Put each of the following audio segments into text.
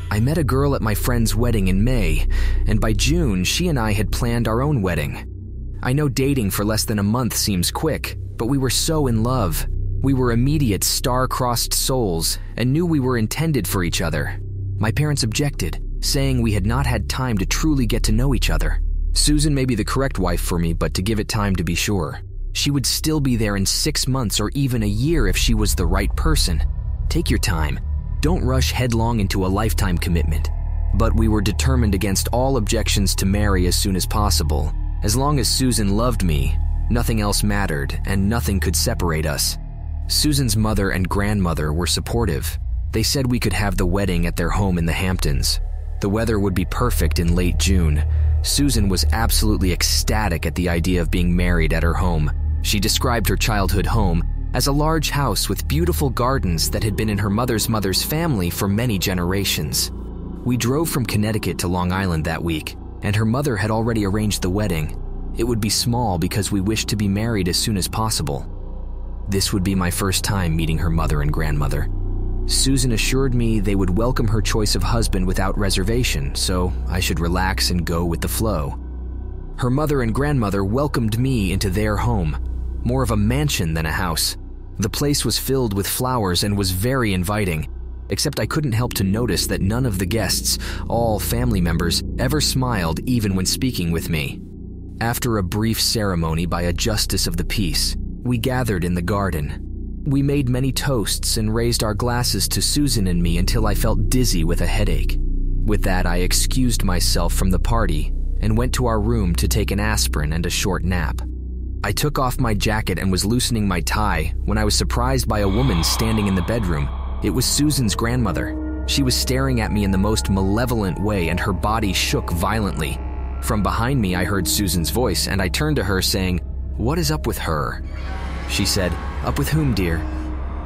I met a girl at my friend's wedding in May, and by June, she and I had planned our own wedding. I know dating for less than a month seems quick, but we were so in love. We were immediate star-crossed souls and knew we were intended for each other. My parents objected, saying we had not had time to truly get to know each other. Susan may be the correct wife for me, but to give it time to be sure. She would still be there in 6 months or even a year if she was the right person. Take your time. Don't rush headlong into a lifetime commitment. But we were determined against all objections to marry as soon as possible. As long as Susan loved me, nothing else mattered and nothing could separate us. Susan's mother and grandmother were supportive. They said we could have the wedding at their home in the Hamptons. The weather would be perfect in late June. Susan was absolutely ecstatic at the idea of being married at her home. She described her childhood home as a large house with beautiful gardens that had been in her mother's family for many generations. We drove from Connecticut to Long Island that week, and her mother had already arranged the wedding. It would be small because we wished to be married as soon as possible. This would be my first time meeting her mother and grandmother. Susan assured me they would welcome her choice of husband without reservation, so I should relax and go with the flow. Her mother and grandmother welcomed me into their home, more of a mansion than a house. The place was filled with flowers and was very inviting, except I couldn't help to notice that none of the guests, all family members, ever smiled even when speaking with me. After a brief ceremony by a justice of the peace, we gathered in the garden. We made many toasts and raised our glasses to Susan and me until I felt dizzy with a headache. With that, I excused myself from the party and went to our room to take an aspirin and a short nap. I took off my jacket and was loosening my tie when I was surprised by a woman standing in the bedroom. It was Susan's grandmother. She was staring at me in the most malevolent way and her body shook violently. From behind me, I heard Susan's voice and I turned to her saying, "What is up with her?" She said, "Up with whom, dear?"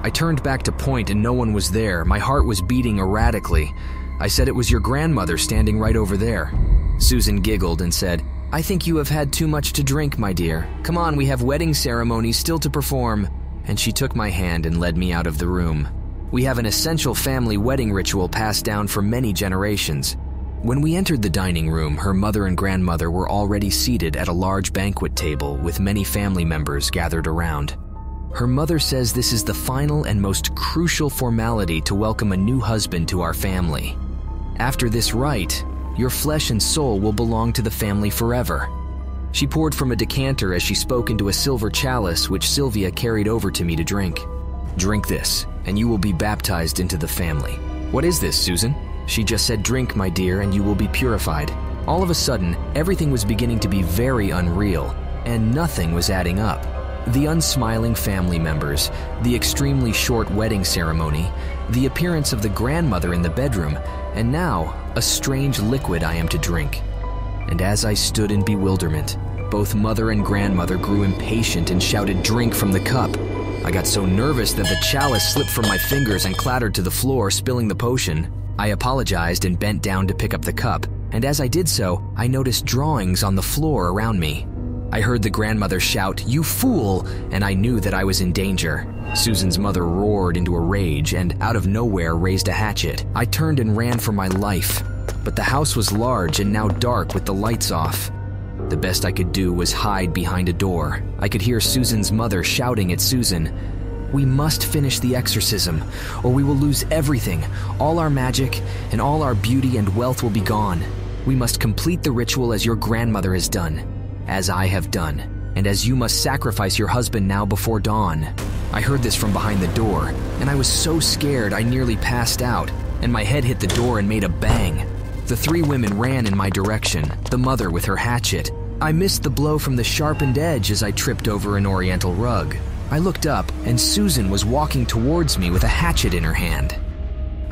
I turned back to point and no one was there. My heart was beating erratically. I said, "It was your grandmother standing right over there." Susan giggled and said, "I think you have had too much to drink, my dear. Come on, we have wedding ceremonies still to perform." And she took my hand and led me out of the room. We have an essential family wedding ritual passed down for many generations. When we entered the dining room, her mother and grandmother were already seated at a large banquet table with many family members gathered around. Her mother says this is the final and most crucial formality to welcome a new husband to our family. After this rite, your flesh and soul will belong to the family forever. She poured from a decanter as she spoke into a silver chalice which Sylvia carried over to me to drink. "Drink this, and you will be baptized into the family." "What is this, Susan?" She just said, "Drink, my dear, and you will be purified." All of a sudden, everything was beginning to be very unreal, and nothing was adding up. The unsmiling family members, the extremely short wedding ceremony, the appearance of the grandmother in the bedroom, and now, a strange liquid I am to drink. And as I stood in bewilderment, both mother and grandmother grew impatient and shouted, "Drink from the cup." I got so nervous that the chalice slipped from my fingers and clattered to the floor, spilling the potion. I apologized and bent down to pick up the cup, and as I did so, I noticed drawings on the floor around me. I heard the grandmother shout, "You fool!" and I knew that I was in danger. Susan's mother roared into a rage and, out of nowhere, raised a hatchet. I turned and ran for my life, but the house was large and now dark with the lights off. The best I could do was hide behind a door. I could hear Susan's mother shouting at Susan, "We must finish the exorcism, or we will lose everything. All our magic and all our beauty and wealth will be gone. We must complete the ritual as your grandmother has done, as I have done, and as you must sacrifice your husband now before dawn." I heard this from behind the door, and I was so scared I nearly passed out, and my head hit the door and made a bang. The three women ran in my direction, the mother with her hatchet. I missed the blow from the sharpened edge as I tripped over an oriental rug. I looked up, and Susan was walking towards me with a hatchet in her hand.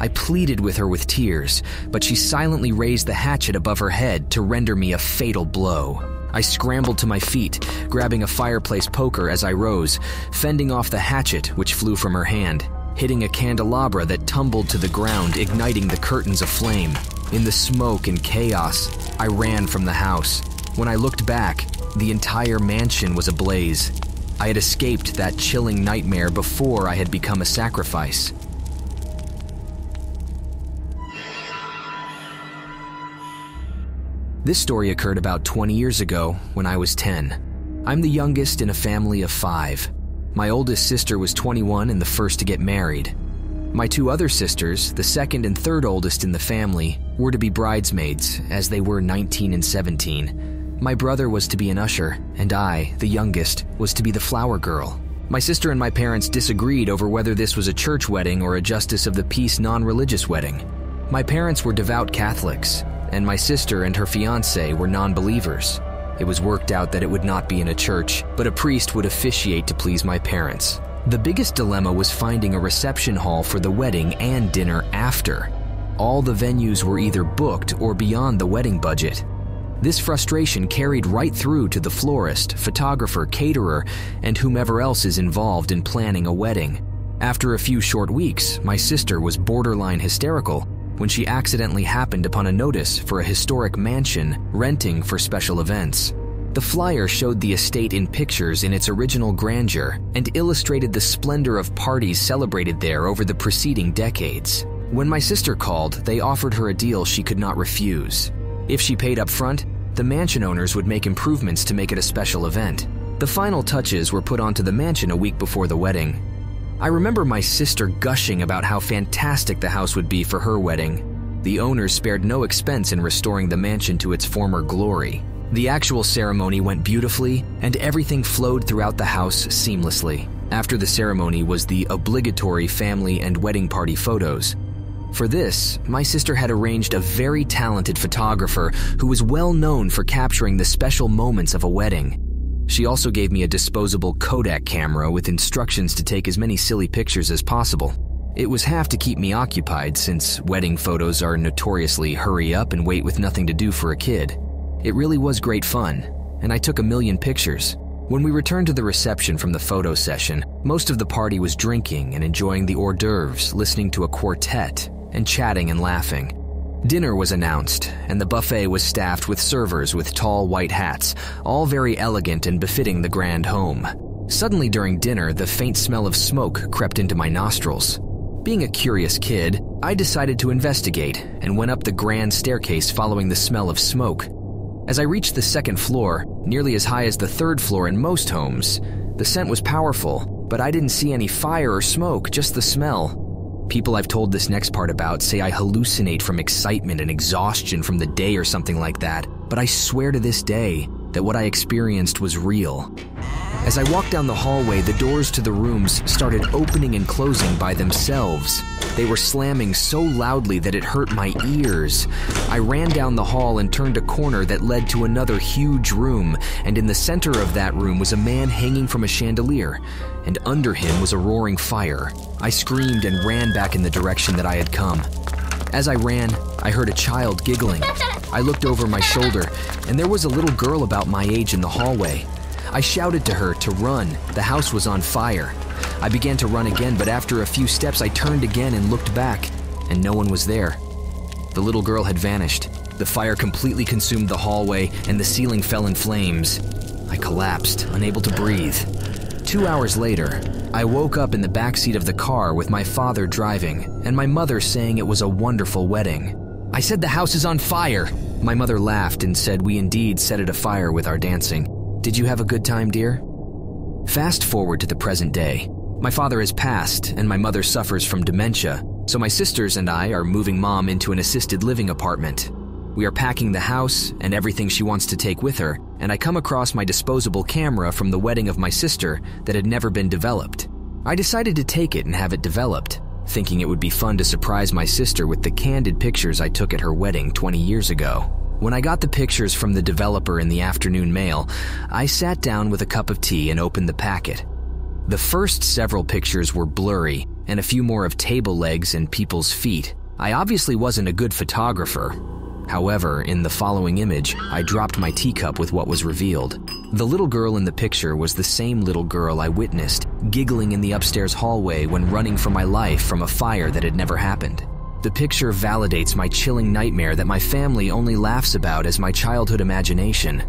I pleaded with her with tears, but she silently raised the hatchet above her head to render me a fatal blow. I scrambled to my feet, grabbing a fireplace poker as I rose, fending off the hatchet which flew from her hand, hitting a candelabra that tumbled to the ground, igniting the curtains of flame. In the smoke and chaos, I ran from the house. When I looked back, the entire mansion was ablaze. I had escaped that chilling nightmare before I had become a sacrifice. This story occurred about 20 years ago when I was 10. I'm the youngest in a family of 5. My oldest sister was 21 and the first to get married. My 2 other sisters, the second and third oldest in the family, were to be bridesmaids, as they were 19 and 17. My brother was to be an usher, and I, the youngest, was to be the flower girl. My sister and my parents disagreed over whether this was a church wedding or a justice of the peace non-religious wedding. My parents were devout Catholics, and my sister and her fiancé were non-believers. It was worked out that it would not be in a church, but a priest would officiate to please my parents. The biggest dilemma was finding a reception hall for the wedding and dinner after. All the venues were either booked or beyond the wedding budget. This frustration carried right through to the florist, photographer, caterer, and whomever else is involved in planning a wedding. After a few short weeks, my sister was borderline hysterical when she accidentally happened upon a notice for a historic mansion renting for special events. The flyer showed the estate in pictures in its original grandeur and illustrated the splendor of parties celebrated there over the preceding decades. When my sister called, they offered her a deal she could not refuse. If she paid up front, the mansion owners would make improvements to make it a special event. The final touches were put onto the mansion a week before the wedding. I remember my sister gushing about how fantastic the house would be for her wedding. The owners spared no expense in restoring the mansion to its former glory. The actual ceremony went beautifully, and everything flowed throughout the house seamlessly. After the ceremony was the obligatory family and wedding party photos. For this, my sister had arranged a very talented photographer who was well known for capturing the special moments of a wedding. She also gave me a disposable Kodak camera with instructions to take as many silly pictures as possible. It was half to keep me occupied, since wedding photos are notoriously hurry up and wait with nothing to do for a kid. It really was great fun, and I took a million pictures. When we returned to the reception from the photo session, most of the party was drinking and enjoying the hors d'oeuvres, listening to a quartet, and chatting and laughing. Dinner was announced, and the buffet was staffed with servers with tall white hats, all very elegant and befitting the grand home. Suddenly during dinner, the faint smell of smoke crept into my nostrils. Being a curious kid, I decided to investigate and went up the grand staircase following the smell of smoke. As I reached the second floor, nearly as high as the third floor in most homes, the scent was powerful, but I didn't see any fire or smoke, just the smell. People I've told this next part about say I hallucinate from excitement and exhaustion from the day or something like that, but I swear to this day that what I experienced was real. As I walked down the hallway, the doors to the rooms started opening and closing by themselves. They were slamming so loudly that it hurt my ears. I ran down the hall and turned a corner that led to another huge room, and in the center of that room was a man hanging from a chandelier, and under him was a roaring fire. I screamed and ran back in the direction that I had come. As I ran, I heard a child giggling. I looked over my shoulder, and there was a little girl about my age in the hallway. I shouted to her to run. The house was on fire. I began to run again, but after a few steps I turned again and looked back, and no one was there. The little girl had vanished. The fire completely consumed the hallway, and the ceiling fell in flames. I collapsed, unable to breathe. 2 hours later, I woke up in the backseat of the car with my father driving, and my mother saying it was a wonderful wedding. I said, "The house is on fire." My mother laughed and said we indeed set it afire with our dancing. Did you have a good time, dear? Fast forward to the present day. My father has passed, and my mother suffers from dementia, so my sisters and I are moving Mom into an assisted living apartment. We are packing the house and everything she wants to take with her, and I come across my disposable camera from the wedding of my sister that had never been developed. I decided to take it and have it developed, thinking it would be fun to surprise my sister with the candid pictures I took at her wedding 20 years ago. When I got the pictures from the developer in the afternoon mail, I sat down with a cup of tea and opened the packet. The first several pictures were blurry, and a few more of table legs and people's feet. I obviously wasn't a good photographer. However, in the following image, I dropped my teacup with what was revealed. The little girl in the picture was the same little girl I witnessed, giggling in the upstairs hallway when running for my life from a fire that had never happened. The picture validates my chilling nightmare that my family only laughs about as my childhood imagination.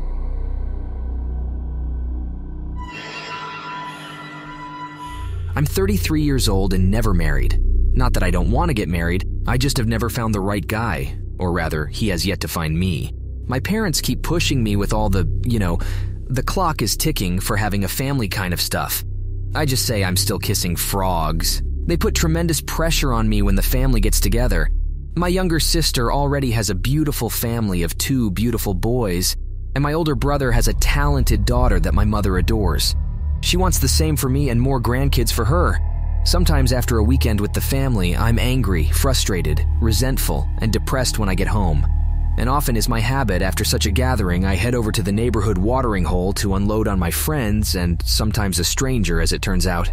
I'm 33 years old and never married. Not that I don't want to get married, I just have never found the right guy. Or rather, he has yet to find me. My parents keep pushing me with all the clock is ticking for having a family kind of stuff. I just say I'm still kissing frogs. They put tremendous pressure on me when the family gets together. My younger sister already has a beautiful family of 2 beautiful boys, and my older brother has a talented daughter that my mother adores. She wants the same for me and more grandkids for her. Sometimes after a weekend with the family, I'm angry, frustrated, resentful, and depressed when I get home. And often is my habit, after such a gathering, I head over to the neighborhood watering hole to unload on my friends and sometimes a stranger, as it turns out.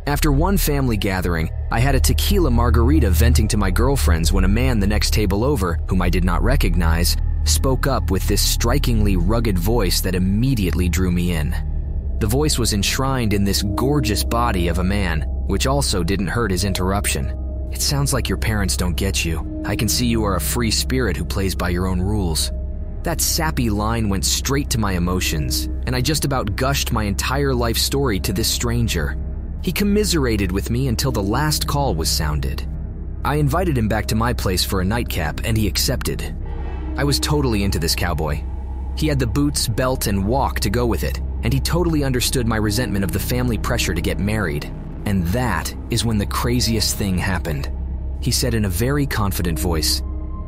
After one family gathering, I had a tequila margarita venting to my girlfriends when a man the next table over, whom I did not recognize, spoke up with this strikingly rugged voice that immediately drew me in. The voice was enshrined in this gorgeous body of a man, which also didn't hurt his interruption. It sounds like your parents don't get you. I can see you are a free spirit who plays by your own rules. That sappy line went straight to my emotions, and I just about gushed my entire life story to this stranger. He commiserated with me until the last call was sounded. I invited him back to my place for a nightcap, and he accepted. I was totally into this cowboy. He had the boots, belt, and walk to go with it, and he totally understood my resentment of the family pressure to get married. And that is when the craziest thing happened. He said in a very confident voice,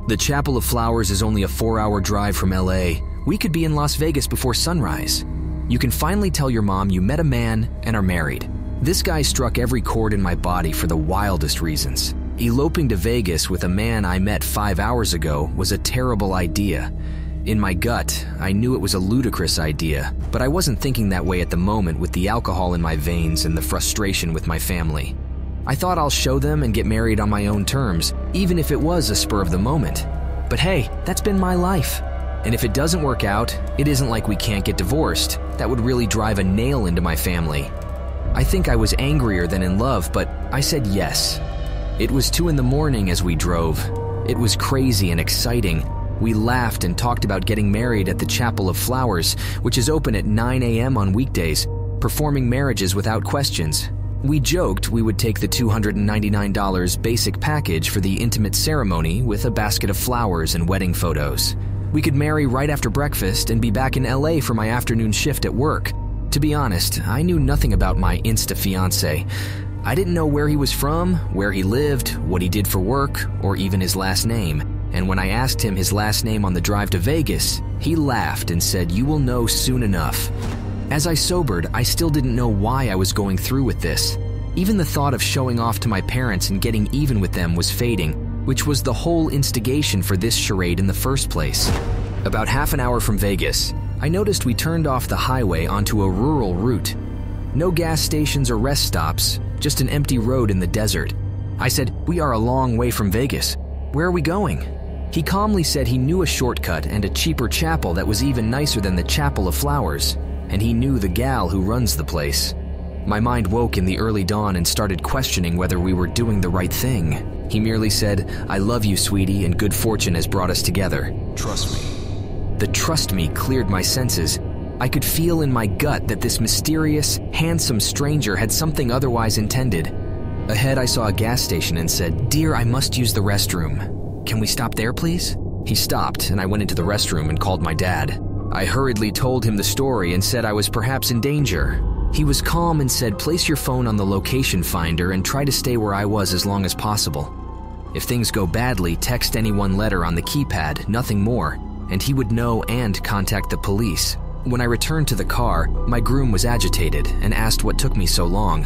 "The Chapel of Flowers is only a 4-hour drive from LA. We could be in Las Vegas before sunrise. You can finally tell your mom you met a man and are married." This guy struck every chord in my body for the wildest reasons. Eloping to Vegas with a man I met 5 hours ago was a terrible idea. In my gut, I knew it was a ludicrous idea, but I wasn't thinking that way at the moment with the alcohol in my veins and the frustration with my family. I thought I'll show them and get married on my own terms, even if it was a spur of the moment. But hey, that's been my life. And if it doesn't work out, it isn't like we can't get divorced. That would really drive a nail into my family. I think I was angrier than in love, but I said yes. It was 2 a.m. as we drove. It was crazy and exciting. We laughed and talked about getting married at the Chapel of Flowers, which is open at 9 a.m. on weekdays, performing marriages without questions. We joked we would take the $299 basic package for the intimate ceremony with a basket of flowers and wedding photos. We could marry right after breakfast and be back in LA for my afternoon shift at work. To be honest, I knew nothing about my Insta-fiancé. I didn't know where he was from, where he lived, what he did for work, or even his last name. And when I asked him his last name on the drive to Vegas, he laughed and said, "You will know soon enough." As I sobered, I still didn't know why I was going through with this. Even the thought of showing off to my parents and getting even with them was fading, which was the whole instigation for this charade in the first place. About half an hour from Vegas, I noticed we turned off the highway onto a rural route. No gas stations or rest stops, just an empty road in the desert. I said, "We are a long way from Vegas. Where are we going?" He calmly said he knew a shortcut and a cheaper chapel that was even nicer than the Chapel of Flowers, and he knew the gal who runs the place. My mind woke in the early dawn and started questioning whether we were doing the right thing. He merely said, "I love you, sweetie, and good fortune has brought us together. Trust me." The "trust me" cleared my senses. I could feel in my gut that this mysterious, handsome stranger had something otherwise intended. Ahead, I saw a gas station and said, "Dear, I must use the restroom. Can we stop there, please?" He stopped, and I went into the restroom and called my dad. I hurriedly told him the story and said I was perhaps in danger. He was calm and said, "Place your phone on the location finder and try to stay where I was as long as possible. If things go badly, text any one letter on the keypad, nothing more, and he would know and contact the police." When I returned to the car, my groom was agitated and asked what took me so long.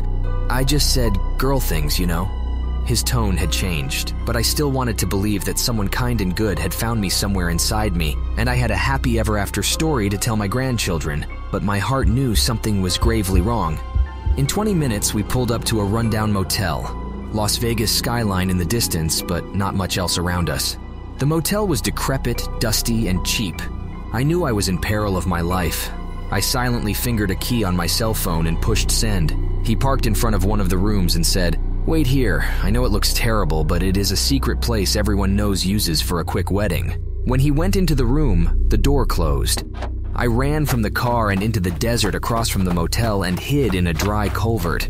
I just said, "Girl things, you know." His tone had changed, but I still wanted to believe that someone kind and good had found me somewhere inside me, and I had a happy ever after story to tell my grandchildren, but my heart knew something was gravely wrong. In 20 minutes, we pulled up to a rundown motel. Las Vegas skyline in the distance, but not much else around us. The motel was decrepit, dusty, and cheap. I knew I was in peril of my life. I silently fingered a key on my cell phone and pushed send. He parked in front of one of the rooms and said, "Wait here. I know it looks terrible, but it is a secret place everyone knows uses for a quick wedding." When he went into the room, the door closed. I ran from the car and into the desert across from the motel and hid in a dry culvert.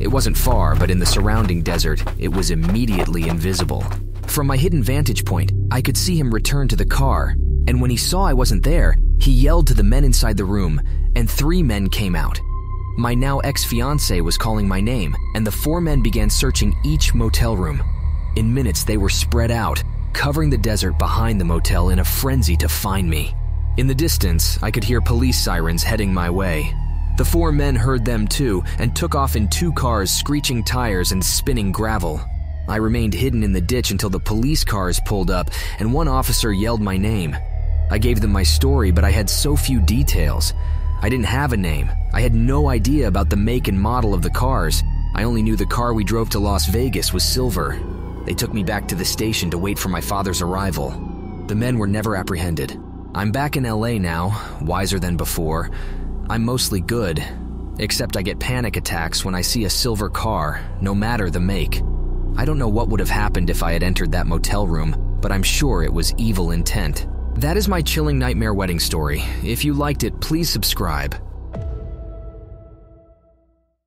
It wasn't far, but in the surrounding desert, it was immediately invisible. From my hidden vantage point, I could see him return to the car, and when he saw I wasn't there, he yelled to the men inside the room, and 3 men came out. My now ex-fiancé was calling my name, and the 4 men began searching each motel room. In minutes, they were spread out, covering the desert behind the motel in a frenzy to find me. In the distance, I could hear police sirens heading my way. The 4 men heard them too and took off in 2 cars, screeching tires and spinning gravel. I remained hidden in the ditch until the police cars pulled up and one officer yelled my name. I gave them my story, but I had so few details. I didn't have a name. I had no idea about the make and model of the cars. I only knew the car we drove to Las Vegas was silver. They took me back to the station to wait for my father's arrival. The men were never apprehended. I'm back in LA now, wiser than before. I'm mostly good, except I get panic attacks when I see a silver car, no matter the make. I don't know what would have happened if I had entered that motel room, but I'm sure it was evil intent. That is my chilling nightmare wedding story. If you liked it, please subscribe.